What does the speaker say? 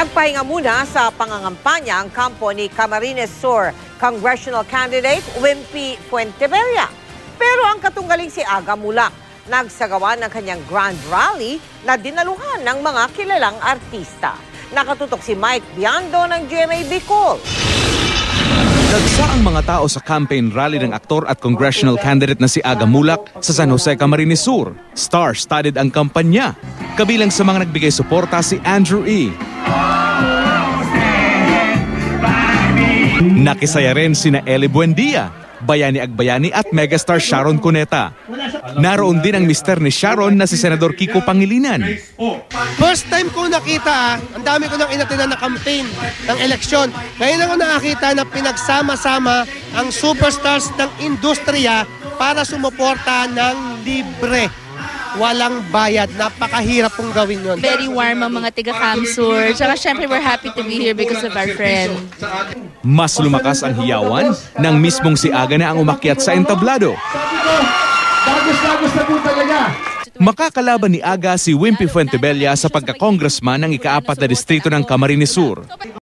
Nagpahinga muna sa pangangampanya ang kampo ni Camarines Sur congressional candidate Wimpy Fuentebella. Pero ang katunggaling si Aga Mulak nagsagawa ng kanyang grand rally na dinaluhan ng mga kilalang artista. Nakatutok si Mike Biando ng GMA Bicol. Dagsa ang mga tao sa campaign rally ng aktor at congressional candidate na si Aga Mulak sa San Jose, Camarines Sur. Star-studded ang kampanya. Kabilang sa mga nagbigay suporta si Andrew E. Nakisaya rin sina Eli Buendia, Bayani Agbayani at megastar Sharon Cuneta. Naroon din ang mister ni Sharon na si Senador Kiko Pangilinan. First time ko nakita, ang dami ko nang inatinan na campaign ng eleksyon. Ngayon ako nakakita na pinagsama-sama ang superstars ng industriya para sumuporta ng libre. Walang bayad. Napakahirap pong gawin yun. Very warm ang mga taga-Camsur. Tsaka syempre we're happy to be here because of our friend. Mas lumakas ang hiyawan nang mismong si Aga na ang umakyat sa entablado. Makakalaban ni Aga si Wimpy Fuentebella sa pagka-congressman ng ika-4 na distrito ng Camarines Sur.